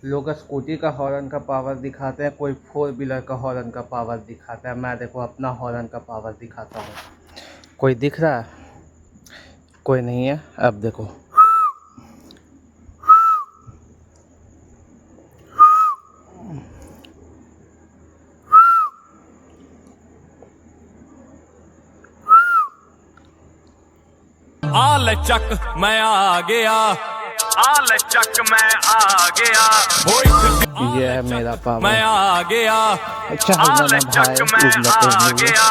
लोग स्कूटी का हॉर्न का पावर दिखाते हैं, कोई फोर व्हीलर का हॉर्न का पावर दिखाता है। मैं देखो अपना हॉर्न का पावर दिखाता हूँ। कोई दिख रहा है? कोई नहीं है। अब देखो, आल चक मैं आ गया, आल चक मैं आ गया, ये है मेरा मैं पावर। आ गया, अच्छा हो ना भाई, मैं आ गया।